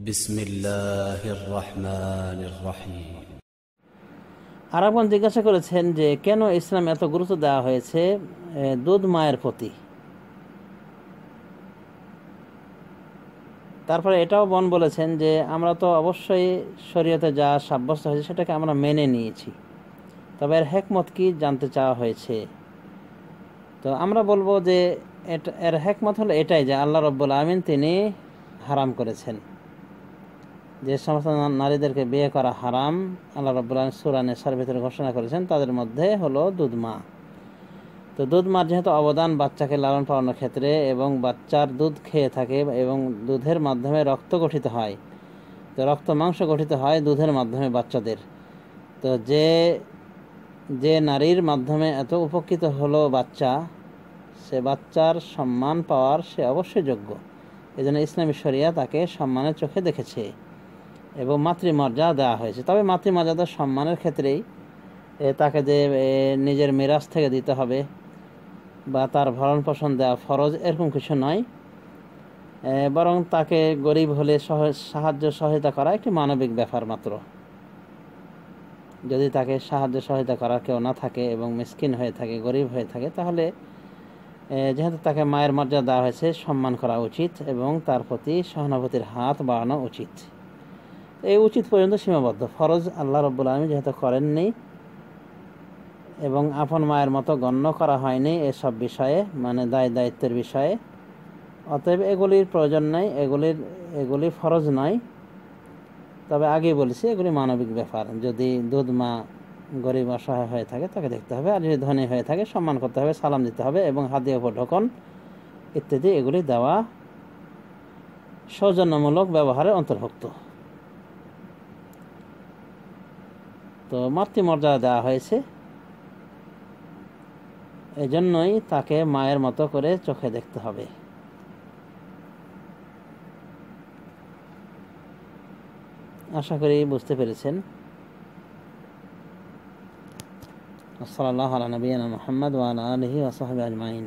বিসমিল্লাহির রহমানির রহিম। আরবগণ জিজ্ঞাসা করেছেন যে কেন ইসলাম এত গুরুত্ব দেওয়া হয়েছে দুধ মায়ের প্রতি। তারপরে এটাও বলেছেন যে আমরা তো অবশ্যই শরীয়তে যা সাব্যস্ত হয়েছে সেটাকে আমরা মেনে নিয়েছি, তবে এর হেকমত কি জানতে চাওয়া হয়েছে। তো আমরা বলবো যে এর হেকমত হলো এটাই যে আল্লাহ রাব্বুল আমিন তিনি হারাম করেছেন, যে সমস্ত নারীদেরকে বিয়ে করা হারাম আল্লাহ রাব্বুল আমিন সূরা নিসার ভিতরে ঘোষণা করেছেন, তাদের মধ্যে হলো দুধ মা। তো দুধ মার যেহেতু অবদান বাচ্চাকে লালন পালনের ক্ষেত্রে, এবং বাচ্চার দুধ খেয়ে থাকে এবং দুধের মাধ্যমে রক্ত গঠিত হয়, তো রক্ত মাংস গঠিত হয় দুধের মাধ্যমে বাচ্চাদের। তো যে নারীর মাধ্যমে এত উপকৃত হলো বাচ্চা, সে বাচ্চার সম্মান পাওয়ার সে অবশ্যই যোগ্য। এই জন্য ইসলামী শরিয়া তাকে সম্মানের চোখে দেখেছে এবং মাতৃমর্যাদা দেওয়া হয়েছে। তবে মাতৃমর্যাদার সম্মানের ক্ষেত্রেই তাকে যে নিজের মিরাজ থেকে দিতে হবে বা তার ভরণ পোষণ দেওয়া ফরজ এরকম কিছু নয়, বরং তাকে গরিব হলে সাহায্য সহায়তা করা একটি মানবিক ব্যাপার মাত্র। যদি তাকে সাহায্য সহায়তা করার কেউ না থাকে এবং মিসকিন হয়ে থাকে, গরিব হয়ে থাকে, তাহলে যেহেতু তাকে মায়ের মর্যাদা দেওয়া হয়েছে, সম্মান করা উচিত এবং তার প্রতি সহানুভূতির হাত বাড়ানো উচিত। এই উচিত পর্যন্ত সীমাবদ্ধ। ফরজ আল্লাহ রাব্বুল আমিন যেহেতু করেননি এবং আপন মায়ের মতো গণ্য করা হয়নি এসব বিষয়ে, মানে দায়িত্বের বিষয়ে, অতএব এগুলির প্রয়োজন নাই, এগুলি ফরজ নয়। তবে আগে বলেছি এগুলি মানবিক ব্যাপার। যদি দুধ মা গরিব অসহায় হয়ে থাকে তাকে দেখতে হবে, আর যদি ধনী হয়ে থাকে সম্মান করতে হবে, সালাম দিতে হবে এবং হাদিয়া উপঢৌকন ইত্যাদি এগুলি দেওয়া সৌজন্যমূলক ব্যবহারের অন্তর্ভুক্ত। তো মাতৃমর্যাদা দেওয়া হয়েছে, এজন্যই তাকে মায়ের মতো করে চোখে দেখতে হবে। আশা করি বুঝতে পেরেছেন। সাল্লাল্লাহু আলা নবিয়িনা মুহাম্মদ ওয়া আলা আলিহি ওয়া সাহবিহি আজমাইন।